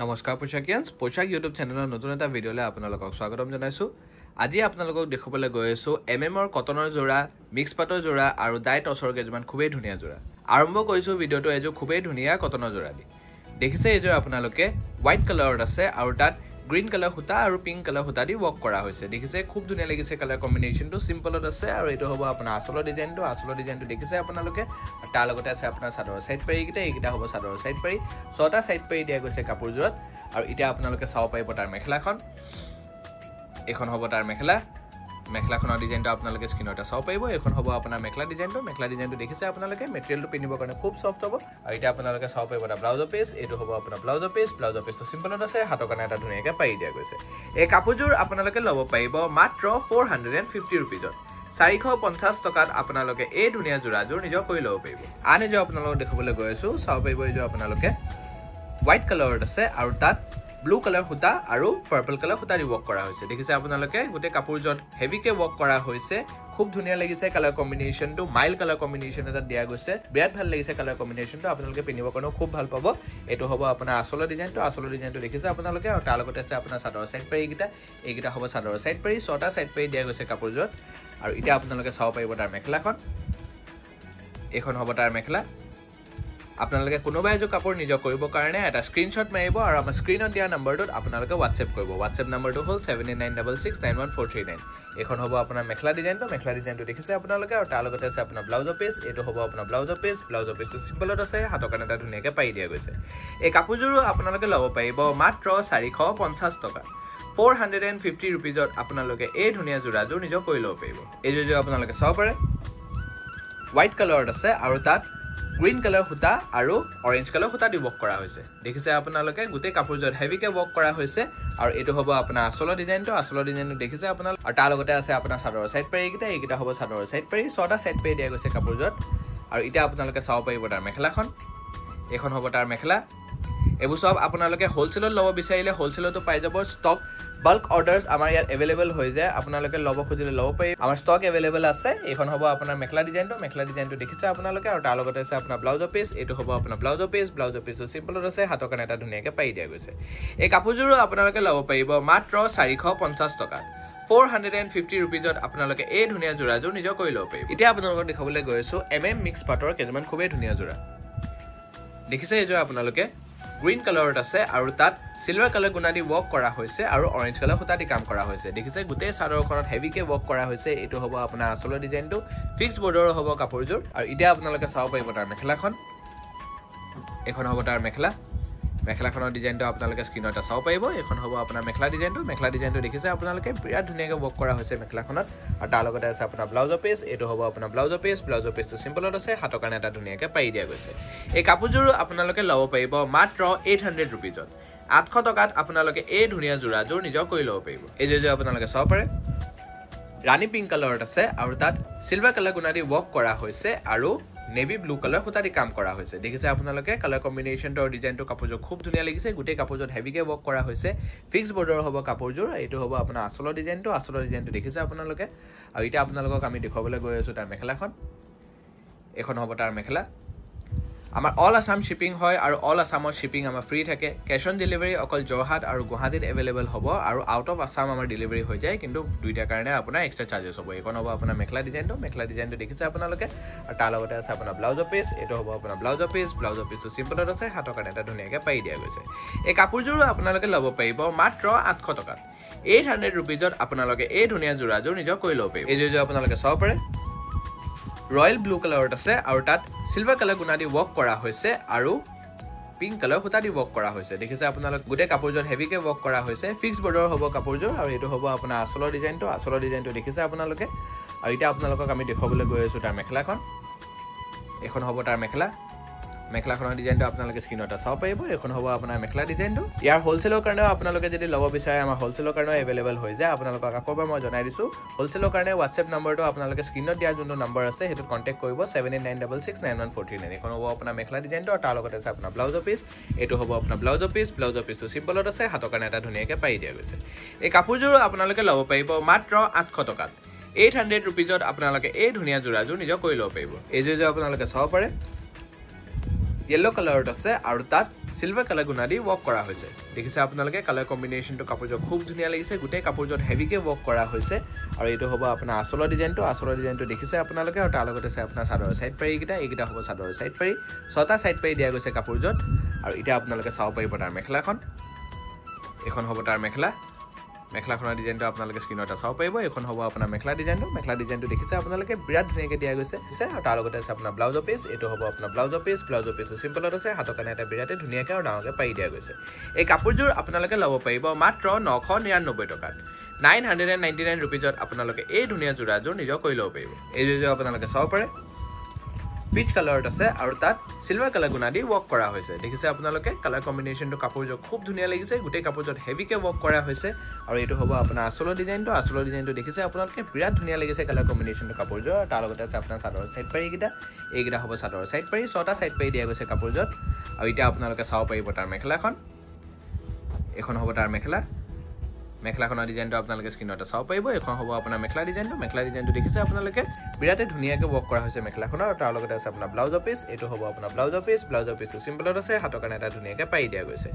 নমস্কাৰ পোশাকিয়ানছ পোশাক ইউটিউব চেনেলৰ নতুন এটা ভিডিঅ'লৈ আপোনালোকক স্বাগতম জনাইছোঁ। আজি আপোনালোকক দেখুৱাবলৈ গৈ আছোঁ এমএমৰ কটনৰ যোৰা, মিক্স পাটৰ যোৰা আৰু ডাই টছৰ কেইজোৰমান খুবেই ধুনীয়া যোৰা। আৰম্ভ কৰিছোঁ ভিডিঅ'টো এযোৰ খুবেই ধুনীয়া কটনৰ যোৰা দি। দেখিছে এইযোৰ আপোনালোকে হোৱাইট কালাৰত আছে আৰু তাত গ্ৰীণ কালাৰ সূতা আৰু পিংক কালাৰ সূতা দি ৱৰ্ক কৰা হৈছে। দেখিছে খুব ধুনীয়া লাগিছে কালাৰ কম্বিনেশ্যনটো, চিম্পলত আছে আৰু এইটো হ'ব আপোনাৰ আঁচলৰ ডিজাইনটো দেখিছে আপোনালোকে। তাৰ লগতে আছে আপোনাৰ চাদৰৰ চাইড পাৰীকেইটা, এইকেইটা হ'ব চাদৰৰ চাইড পাৰী, 6টা চাইড পাৰী দিয়া গৈছে কাপোৰযোৰত। আৰু এতিয়া আপোনালোকে চাব পাৰিব তাৰ মেখেলাখন, এইখন হ'ব তাৰ মেখেলাখনৰ ডিজাইনটো আপোনালোকে স্ক্ৰীনতে চাব পাৰিব। এইখন হ'ব আপোনাৰ মেখেলা ডিজাইনটো দেখিছে আপোনালোকে। মেটেৰিয়েলটো পিন্ধিবৰ কাৰণে খুব চফ্ট হ'ব। আৰু এতিয়া আপোনালোকে চাব পাৰিব এটা ব্লাউজৰ পিচ, এইটো হ'ব আপোনাৰ ব্লাউজৰ পিচটো চিম্পলত আছে, হাতৰ কাৰণে এটা ধুনীয়াকৈ পাৰি দিয়া গৈছে। এই কাপোৰযোৰ আপোনালোকে ল'ব পাৰিব মাত্ৰ 450 ৰুপিজত। 450 টকাত আপোনালোকে এই ধুনীয়া যোৰাযোৰ নিজৰ কৰি ল'ব পাৰিব। আন এযোৰ আপোনালোকক দেখাবলৈ গৈ আছোঁ, চাব পাৰিব এইযোৰ আপোনালোকে হোৱাইট কালাৰত আছে আৰু তাত ব্লু কালাৰ সূতা আৰু পাৰ্পল কালাৰ সূতা দি ৱৰ্ক কৰা হৈছে। দেখিছে আপোনালোকে গোটেই কাপোৰযোৰত হেভিকে ৱৰ্ক কৰা হৈছে, খুব ধুনীয়া লাগিছে কালাৰ কম্বিনেশ্যনটো, মাইল্ড কালাৰ কম্বিনেশ্যন এটা দিয়া গৈছে, বিৰাট ভাল লাগিছে কালাৰ কম্বিনেশ্যনটো, আপোনালোকে পিন্ধিবৰ কাৰণেও খুব ভাল পাব। এইটো হ'ব আপোনাৰ আঁচলৰ ডিজাইনটো দেখিছে আপোনালোকে। আৰু তাৰ লগতে আছে আপোনাৰ চাদৰৰ চাইড পাৰী, এইকেইটা হ'ব চাদৰৰ চাইড পাৰী, 6টা চাইড পাৰী দিয়া গৈছে কাপোৰযোৰত। আৰু এতিয়া আপোনালোকে চাব পাৰিব তাৰ মেখেলাখন, এইখন হ'ব তাৰ মেখেলা। আপোনালোকে কোনোবা এযোৰ কাপোৰ নিজৰ কৰিবৰ কাৰণে এটা স্ক্ৰীনশ্বট মাৰিব আৰু আমাৰ স্ক্ৰীনত দিয়া নম্বৰটোত আপোনালোকে হোৱাটছএপ কৰিব। হোৱাটছএপ নম্বৰটো হ'ল 7966691439। এইখন হ'ব আপোনাৰ মেখেলা ডিজাইনটো দেখিছে আপোনালোকে। আৰু তাৰ লগতে আছে আপোনাৰ ব্লাউজৰ পিচ, এইটো হ'ব আপোনাৰ ব্লাউজৰ পিচটো চিম্পলত আছে, হাতৰ কাৰণে এটা ধুনীয়াকৈ পাৰি দিয়া গৈছে। এই কাপোৰযোৰো আপোনালোকে ল'ব পাৰিব মাত্ৰ 450 টকা। 450 ৰুপিজত আপোনালোকে এই ধুনীয়া যোৰাযোৰ নিজৰ কৰি ল'ব পাৰিব। এইযোৰ আপোনালোকে চাব পাৰে হোৱাইট কালাৰত আছে আৰু তাত গ্ৰীণ কালাৰ সূতা আৰু অৰেঞ্জ কালাৰ সূতা দি ৱৰ্ক কৰা হৈছে। দেখিছে আপোনালোকে গোটেই কাপোৰযোৰত হেভিকে ৱৰ্ক কৰা হৈছে। আৰু এইটো হ'ব আপোনাৰ আঁচলৰ ডিজাইনটো দেখিছে আপোনালোকে। আৰু তাৰ লগতে আছে আপোনাৰ চাদৰৰ চাইড পাৰী, এইকেইটা হ'ব চাদৰৰ চাইড পাৰী, 6টা চাইড পাৰী দিয়া গৈছে কাপোৰযোৰত। আৰু এতিয়া আপোনালোকে চাব পাৰিব তাৰ মেখেলাখন, এইখন হ'ব তাৰ মেখেলা। এইবোৰ চব আপোনালোকে হ'লচেলত ল'ব বিচাৰিলে হ'লচেলতো পাই যাব। ষ্টক বাল্ক অৰ্ডাৰ্ছ আমাৰ ইয়াত এভেইলেবল হৈ যায়, আপোনালোকে ল'ব খুজিলে ল'ব পাৰি, আমাৰ ষ্টক এভেইলেবল আছে। এইখন হ'ব আপোনাৰ মেখেলা ডিজাইনটো দেখিছে আপোনালোকে। আৰু তাৰ লগতে আছে আপোনাৰ ব্লাউজৰ পিচ, এইটো হ'ব আপোনাৰ ব্লাউজৰ পিচটো চিম্পলত আছে, হাতৰ কাৰণে এটা ধুনীয়াকৈ পাৰি দিয়া গৈছে। এই কাপোৰযোৰো আপোনালোকে ল'ব পাৰিব মাত্ৰ 450 টকাত। 450 ৰুপিজত আপোনালোকে এই ধুনীয়া যোৰাযোৰ নিজৰ কৰি ল'ব পাৰিব। এতিয়া আপোনালোকক দেখাবলৈ গৈ আছোঁ মিক্স পাটৰ কেইটামান খুবেই ধুনীয়া যোৰা। দেখিছে এইযোৰ আপোনালোকে গ্ৰীণ কালাৰত আছে আৰু তাত চিলভাৰ কালাৰ গুণা দি ৱৰ্ক কৰা হৈছে আৰু অৰেঞ্জ কালাৰ সূতা দি কাম কৰা হৈছে। দেখিছে গোটেই চাদৰখনত হেভিকে ৱৰ্ক কৰা হৈছে। এইটো হ'ব আপোনাৰ আঁচলৰ ডিজাইনটো, ফিক্সড বৰ্ডাৰৰ হ'ব কাপোৰযোৰ। আৰু এতিয়া আপোনালোকে চাব পাৰিব তাৰ মেখেলাখন, এইখন হ'ব তাৰ মেখেলাখনৰ ডিজাইনটো আপোনালোকে স্ক্ৰীনতে চাব পাৰিব। এইখন হ'ব আপোনাৰ মেখেলা ডিজাইনটো দেখিছে আপোনালোকে, বিৰাট ধুনীয়াকৈ ৱৰ্ক কৰা হৈছে মেখেলাখনত। আৰু তাৰ লগতে আছে আপোনাৰ ব্লাউজৰ পিচ, এইটো হ'ব আপোনাৰ ব্লাউজৰ পিচটো চিম্পলত আছে, হাতৰ কাৰণে এটা ধুনীয়াকৈ পাৰি দিয়া গৈছে। এই কাপোৰযোৰো আপোনালোকে ল'ব পাৰিব মাত্ৰ 800 ৰুপিজত। 800 টকাত আপোনালোকে এই ধুনীয়া যোৰাযোৰ নিজৰ কৰি ল'ব পাৰিব। এই যোৰ আপোনালোকে চাব পাৰে ৰাণী পিংক কালাৰত আছে আৰু তাত চিলভাৰ কালাৰ গুণা দি ৱৰ্ক কৰা হৈছে আৰু নেভি ব্লু কালাৰ সূতা দি কাম কৰা হৈছে। দেখিছে আপোনালোকে কালাৰ কম্বিনেশ্যনটো আৰু ডিজাইনটো কাপোৰযোৰ খুব ধুনীয়া লাগিছে। গোটেই কাপোৰযোৰত হেভিকে ৱৰ্ক কৰা হৈছে, ফিক্সড বৰ্ডাৰৰ হ'ব কাপোৰযোৰ। এইটো হ'ব আপোনাৰ আঁচলৰ ডিজাইনটো দেখিছে আপোনালোকে। আৰু এতিয়া আপোনালোকক আমি দেখুৱাবলৈ গৈ আছোঁ তাৰ মেখেলাখন, এইখন হ'ব তাৰ মেখেলা। আমাৰ অল আছাম শ্বিপিং হয় আৰু অল আছামৰ শ্বিপিং আমাৰ ফ্ৰী থাকে। কেছ অন ডেলিভাৰী অকল যোৰহাট আৰু গুৱাহাটীত এভেইলেবল হ'ব আৰু আউট অফ আছাম আমাৰ ডেলিভাৰী হৈ যায়, কিন্তু দুইটাৰ কাৰণে আপোনাৰ এক্সট্ৰা চাৰ্জেছ হ'ব। এইখন হ'ব আপোনাৰ মেখেলা ডিজাইনটো দেখিছে আপোনালোকে। আৰু তাৰ লগতে আছে আপোনাৰ ব্লাউজৰ পিচ, এইটো হ'ব আপোনাৰ ব্লাউজৰ পিচটো চিম্পলত আছে, হাতৰ কাৰণে এটা ধুনীয়াকৈ পাৰি দিয়া গৈছে। এই কাপোৰযোৰো আপোনালোকে ল'ব পাৰিব মাত্ৰ 800 টকাত। 800 ৰুপিজত আপোনালোকে এই ধুনীয়া যোৰাযোৰ নিজৰ কৰি ল'ব পাৰিব। এই যোৰ আপোনালোকে চাব পাৰে ৰয়েল ব্লু কালাৰত আছে আৰু তাত চিলভাৰ কালাৰ গুণা দি ৱৰ্ক কৰা হৈছে আৰু পিংক কালাৰ সূতা দি ৱৰ্ক কৰা হৈছে। দেখিছে আপোনালোকে গোটেই কাপোৰযোৰত হেভিকে ৱৰ্ক কৰা হৈছে, ফিক্সড বৰ্ডাৰৰ হ'ব কাপোৰযোৰ। আৰু এইটো হ'ব আপোনাৰ আঁচলৰ ডিজাইনটো দেখিছে আপোনালোকে। আৰু এতিয়া আপোনালোকক আমি দেখুৱাবলৈ গৈ আছোঁ তাৰ মেখেলাখন, এইখন হ'ব তাৰ মেখেলাখনৰ ডিজাইনটো আপোনালোকে স্ক্ৰীনতে চাব পাৰিব। এইখন হ'ব আপোনাৰ মেখেলা ডিজাইনটো। ইয়াৰ হ'লচেলৰ কাৰণেও আপোনালোকে যদি ল'ব বিচাৰে আমাৰ হ'লচেলৰ কাৰণেও এভেইলেবল হৈ যায়। আপোনালোকক আকৌ এবাৰ মই জনাই দিছোঁ, হ'লচেলৰ কাৰণে হোৱাটছএপ নম্বৰটো আপোনালোকে স্ক্ৰীনত দিয়া যোনটো নম্বৰ আছে সেইটোত কণ্টেক্ট কৰিব 7966691439। এইখন হ'ব আপোনাৰ মেখেলা ডিজাইনটো। আৰু তাৰ লগতে আছে আপোনাৰ ব্লাউজৰ পিচ, এইটো হ'ব আপোনাৰ ব্লাউজৰ পিচটো চিম্পলত আছে, হাতৰ কাৰণে এটা ধুনীয়াকৈ পাৰি দিয়া গৈছে। এই কাপোৰযোৰো আপোনালোকে ল'ব পাৰিব মাত্ৰ 800 টকাত। 800 ৰুপিজত আপোনালোকে এই ধুনীয়া যোৰাযোৰ নিজৰ কৰি ল'ব পাৰিব। এই যোৰ আপোনালোকে চাব পাৰে য়েল্লো কালাৰত আছে আৰু তাত সিলভাৰ কালাৰ গুণা দি ৱৰ্ক কৰা হৈছে দেখিছে আপোনালোকে কালাৰ কম্বিনেশ্যনটো কাপোৰযোৰ খুব ধুনীয়া লাগিছে গোটেই কাপোৰযোৰত হেভিকে ৱৰ্ক কৰা হৈছে আৰু এইটো হ'ব আপোনাৰ আঁচলৰ ডিজাইনটো দেখিছে আপোনালোকে আৰু তাৰ লগতে আছে আপোনাৰ চাদৰৰ সাইড পাৰি এইকেইটা হ'ব চাদৰৰ সাইড পাৰি ছটা সাইড পাৰি দিয়া গৈছে কাপোৰযোৰত আৰু এতিয়া আপোনালোকে চাব পাৰিব তাৰ মেখেলাখন এখন হ'ব তাৰ মেখেলাখনৰ ডিজাইনটো আপোনালোকে স্ক্ৰীনত চাব পাৰিব এখন হ'ব আপোনাৰ মেখেলা ডিজাইনটো দেখিছে আপোনালোকে বিৰাট ধুনীয়াকৈ দিয়া গৈছে আৰু তাৰ লগতে আছে আপোনাৰ ব্লাউজৰ পিচ এইটো হ'ব আপোনাৰ ব্লাউজৰ পিচ চিম্পলত আছে হাতৰ কাৰণে এটা বিৰাটে ধুনীয়াকৈ আৰু ডাঙৰকৈ পাৰি দিয়া গৈছে এই কাপোৰযোৰ আপোনালোকে ল'ব পাৰিব মাত্ৰ 999 টকাত 999 रुपीजত আপোনালোকে এই ধুনীয়া জোৰাযোৰ নিজৰ কৰি ল'ব পাৰিব এই জোৰাযোৰ আপোনালোকে চাব পাৰে পিচ কালাৰত আছে আৰু তাত সিলভাৰ কালাৰ গুণা দি ৱৰ্ক কৰা হৈছে দেখিছে আপোনালোকে কালাৰ কম্বিনেশ্যনটো কাপোৰযোৰ খুব ধুনীয়া লাগিছে গোটেই কাপোৰযোৰত হেভিকে ৱৰ্ক কৰা হৈছে আৰু এইটো হ'ব আপোনাৰ আঁচলৰ ডিজাইনটো দেখিছে আপোনালোকে বিৰাট ধুনীয়া লাগিছে কালাৰ কম্বিনেশ্যনটো কাপোৰযোৰ তাৰ লগতে আছে আপোনাৰ চাদৰৰ সাইড পাৰি এইকেইটা হ'ব চাদৰৰ সাইড পাৰি ছটা সাইড পাৰি দিয়া গৈছে কাপোৰযোৰত আৰু এতিয়া আপোনালোকে চাব পাৰিব তাৰ মেখেলাখন এখন হ'ব তাৰ মেখেলাখনৰ ডিজাইনটো আপোনালোকে স্ক্ৰীনত চাব পাৰিব এখন হ'ব আপোনাৰ মেখেলা ডিজাইনটো দেখিছে আপোনালোকে বিৰাটে ধুনীয়াকৈ ৱৰ্ক কৰা হৈছে মেখেলাখনৰ আৰু তাৰ লগতে আছে আপোনাৰ ব্লাউজৰ পিচ এইটো হ'ব আপোনাৰ ব্লাউজৰ পিচটো চিম্পলত আছে হাতৰ কাৰণে এটা ধুনীয়াকৈ পাৰি দিয়া গৈছে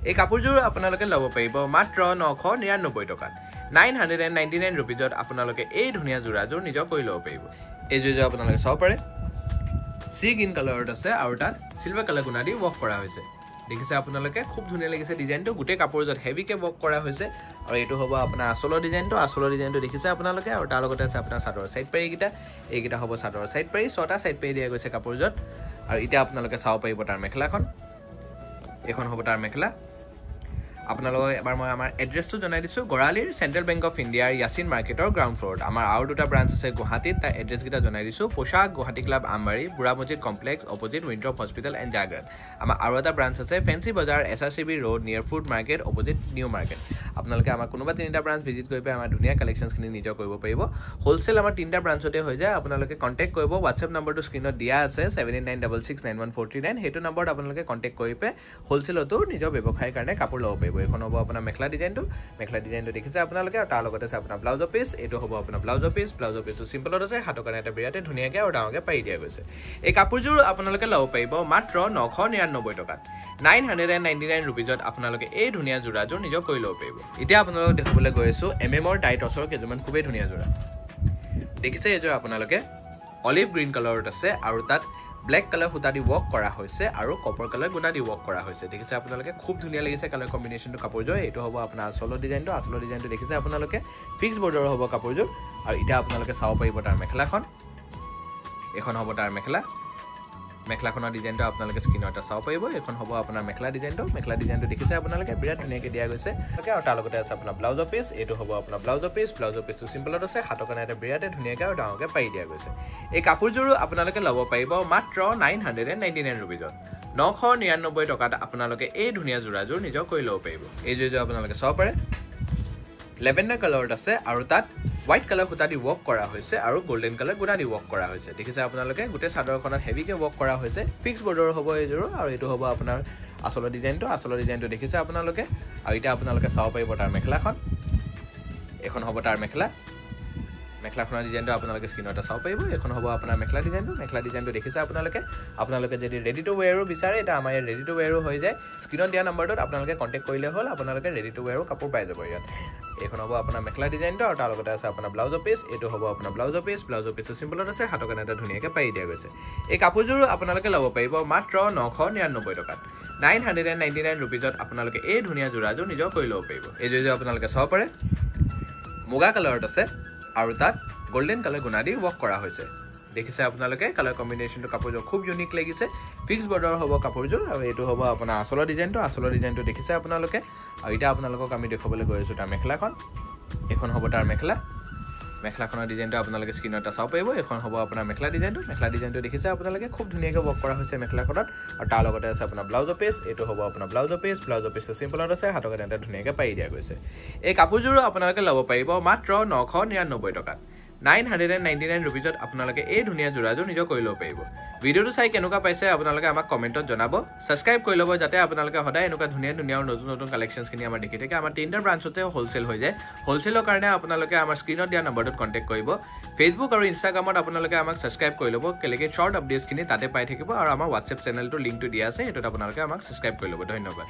এই কাপোৰযোৰ আপোনালোকে ল'ব পাৰিব মাত্ৰ 999 টকাত 999 रुपीजত আপোনালোকে এই ধুনীয়া জোৰাযোৰ নিজৰ কৰি ল'ব পাৰিব এই জোৰাযোৰ আপোনালোকে চাব পাৰে সি গ্ৰীণ কালাৰত আছে আৰু তাত সিলভাৰ কালাৰ গুণা দি ৱৰ্ক কৰা হৈছে দেখিছে আপোনালোকে খুব ধুনীয়া লাগিছে ডিজাইনটো গোটেই কাপোৰযোৰত হেভিকে ৱৰ্ক কৰা হৈছে আৰু এইটো হ'ব আপোনাৰ আঁচলৰ ডিজাইনটো দেখিছে আপোনালোকে আৰু তাৰ লগতে আছে আপোনাৰ চাদৰৰ সাইড পাৰি এইকেইটা হ'ব চাদৰৰ সাইড পাৰি ছটা সাইড পাৰি দিয়া গৈছে কাপোৰযোৰত আৰু এতিয়া আপোনালোকে চাব পাৰিব তাৰ মেখেলাখন এখন হ'ব তাৰ মেখেলা আপোনালোকক এবাৰ মই আমাৰ এড্ৰেছটো জনাই দিছোঁ গৰালিৰ চেণ্ট্ৰেল বেংক অফ ইণ্ডিয়াৰ ইয়াচিন মাৰ্কেটৰ গ্ৰাউণ্ড ফ্ল'ৰত আমাৰ আৰু দুটা ব্ৰাঞ্চ আছে গুৱাহাটীত তাৰ এড্ৰেছকেইটা জনাই দিছোঁ পোশাক গুৱাহাটী ক্লাব আমবাৰী বুঢ়া মছজিদ কমপ্লেক্স অপজিট উইণ্টপ হস্পিটেল এণ্ড জাগ্ৰাট আমাৰ আৰু এটা ব্ৰাঞ্চ আছে ফেঞ্চি বজাৰ SRCB ৰোড নিয়াৰ food market opposite new market আপোনালোকে আমাৰ কোনোবা তিনিটা ব্ৰাঞ্চ ভিজিট কৰি পেলাই আমাৰ ধুনীয়া কালেকশ্যনখিনি নিজৰ কৰিব পাৰিব হোলচেল আমাৰ তিনিটা ব্ৰাঞ্চতে হৈ যায় আপোনালোকে কণ্টেক্ট কৰিব হোৱাটছএপ নম্বৰটো স্ক্ৰীনত দিয়া আছে 7996691149 সেইটো নম্বৰত আপোনালোকে কণ্টেক্ট কৰি পেলাই হোলচেলতো নিজৰ ব্যৱসায়ৰ কাৰণে কাপোৰ ল'ব পাৰিব এখন হ'ব আপোনাৰ মেখেলা ডিজাইনটো দেখিছে আপোনালোকে আৰু তাৰ লগতে আছে আপোনাৰ ব্লাউজৰ পিচ এইটো হ'ব আপোনাৰ ব্লাউজৰ পিচটো চিম্পলত আছে হাতৰ কাৰণে এটা বিৰাটে ধুনীয়াকৈ আৰু ডাঙৰকৈ পাৰি দিয়া গৈছে এই কাপোৰযোৰ আপোনালোকে ল'ব পাৰিব মাত্ৰ 999 টকাত 999 रुपीजত আপোনালোকে এই ধুনীয়া জোৰাযোৰ নিজৰ কৰি ল'ব পাৰিব এতিয়া আপোনালোকক দেখাবলৈ গৈ আছোঁ MM-ৰ ডাই টছৰ কেইযোৰমান খুবেই ধুনীয়া জোৰা দেখিছে এইযোৰ আপোনালোকে অলিভ গ্ৰীণ কালাৰত আছে আৰু তাত ব্লেক কালাৰ সূতা দি ৱৰ্ক কৰা হৈছে আৰু কপাৰ কালাৰ গুণা দি ৱৰ্ক কৰা হৈছে দেখিছে আপোনালোকে খুব ধুনীয়া লাগিছে কালাৰ কম্বিনেশ্যনটো কাপোৰযোৰ এইটো হ'ব আপোনাৰ আঁচলৰ ডিজাইনটো দেখিছে আপোনালোকে ফিক্স বৰ্ডাৰৰ হ'ব কাপোৰযোৰ আৰু এতিয়া আপোনালোকে চাব পাৰিব তাৰ মেখেলাখন এখন হ'ব তাৰ মেখেলাখনৰ ডিজাইনটো আপোনালোকে স্ক্ৰীনত চাব পাৰিব এখন হ'ব আপোনাৰ মেখেলা ডিজাইনটো দেখিছে আপোনালোকে বিৰাট ধুনীয়াকৈ দিয়া গৈছে আৰু তাৰ লগতে আছে আপোনাৰ ব্লাউজৰ পিচ এইটো হ'ব আপোনাৰ ব্লাউজৰ পিচটো চিম্পলত আছে হাতৰ কাৰণে এটা বিৰাটে ধুনীয়াকৈ আৰু ডাঙৰকৈ পাৰি দিয়া গৈছে এই কাপোৰযোৰো আপোনালোকে ল'ব পাৰিব মাত্ৰ 999 रुपीजত 999 টকাত আপোনালোকে এই ধুনীয়া জোৰাযোৰ নিজৰ কৰি ল'ব পাৰিব এই জোৰযোৰ আপোনালোকে চাব পাৰে লেভেণ্ডাৰ কালাৰত আছে আৰু তাত হোৱাইট কালাৰ সূতা দি ৱৰ্ক কৰা হৈছে আৰু গোল্ডেন কালাৰ গুণা দি ৱৰ্ক কৰা হৈছে দেখিছে আপোনালোকে গোটেই চাদৰখনত হেভিকে ৱৰ্ক কৰা হৈছে ফিক্স বৰ্ডাৰ হ'ব এইযোৰ আৰু এইটো হ'ব আপোনাৰ আঁচলৰ ডিজাইনটো দেখিছে আপোনালোকে আৰু এতিয়া আপোনালোকে চাব পাৰিব তাৰ মেখেলাখন এখন হ'ব তাৰ মেখেলাখনৰ ডিজাইনটো আপোনালোকে স্ক্ৰীনত চাব পাৰিব এখন হ'ব আপোনাৰ মেখেলা ডিজাইনটো দেখিছে আপোনালোকে যদি ৰেডি টু ৱেৰো বিচাৰে এটা আমাৰ ইয়াত ৰেডি টু ৱেৰো হৈ যায় স্ক্ৰীনত দিয়া নম্বৰটোত আপোনালোকে কণ্টেক্ট কৰিলে হ'ল আপোনালোকে ৰেডি টু ৱেৰো কাপোৰ পাই যাব ইয়াত এখন হ'ব আপোনাৰ মেখেলা ডিজাইনটো আৰু তাৰ লগতে আছে আপোনাৰ ব্লাউজৰ পিচ এইটো হ'ব আপোনাৰ ব্লাউজৰ পিচটো চিম্পলত আছে হাতৰ কাৰণে এটা ধুনীয়াকৈ পাৰি দিয়া গৈছে এই কাপোৰযোৰ আপোনালোকে ল'ব পাৰিব মাত্ৰ 999 টকাত 999 रुपीजত আপোনালোকে এই ধুনীয়া জোৰাযোৰ নিজৰ কৰি ল'ব পাৰিব এই জোৰযোৰ আপোনালোকে চাব পাৰে মুগা কালাৰত আছে আৰু তাত গোল্ডেন কালাৰ গুণা দি ৱৰ্ক কৰা হৈছে দেখিছে আপোনালোকে কালাৰ কম্বিনেশ্যনটো কাপোৰযোৰ খুব ইউনিক লাগিছে ফিক্স বৰ্ডাৰ হ'ব কাপোৰযোৰ আৰু এইটো হ'ব আপোনাৰ আঁচলৰ ডিজাইনটো দেখিছে আপোনালোকে আৰু এতিয়া আপোনালোকক আমি দেখুৱাবলৈ গৈ আছোঁ তাৰ মেখেলাখন এখন হ'ব তাৰ মেখেলাখনৰ ডিজাইনটো আপোনালোকে স্ক্ৰীনত চাব পাৰিব এখন হ'ব আপোনাৰ মেখেলা ডিজাইনটো দেখিছে আপোনালোকে খুব ধুনীয়াকৈ ৱৰ্ক কৰা হৈছে মেখেলাখনত আৰু তাৰ লগতে আছে আপোনাৰ ব্লাউজৰ পিচ এইটো হ'ব আপোনাৰ ব্লাউজৰ পিচটো চিম্পলত আছে হাতৰ কাৰণে এটা ধুনীয়াকৈ পাৰি দিয়া গৈছে এই কাপোৰযোৰো আপোনালোকে ল'ব পাৰিব মাত্ৰ 999 টকাত 999 रुपीजत আপোনালোকে এই ধুনিয়া জোৰাযোৰ নিজৰ কৰি ল'ব পাৰিব ভিডিওটো চাই কেনেকুৱা পাইছে আপোনালোকে আমাক কমেন্টত জনাব সাবস্ক্ৰাইব কৰি ল'ব যাতে আপোনালোকে সদায় এনেকুৱা ধুনিয়া ধুনিয়া আৰু নতুন নতুন কালেকশনছ কিনি আমাৰ দেখি থাকে আমাৰ তিনটা ব্ৰাঞ্চতে হোলসেল হৈ যায় হোলসেলৰ কাৰণে আপোনালোকে আমাৰ স্ক্ৰিনত দিয়া নম্বৰটোত কন্টাক্ট কৰিব ফেসবুক আৰু ইনষ্টাগ্ৰামত আপোনালোকে আমাক সাবস্ক্ৰাইব কৰি ল'ব কেলেকে শৰ্ট আপডেটছ কিনি তাতে পাই থাকিব আৰু আমাৰ WhatsApp চেনেলটো লিংকটো দিয়া আছে এটোত আপোনালোকে আমাক সাবস্ক্ৰাইব কৰি ল'ব ধন্যবাদ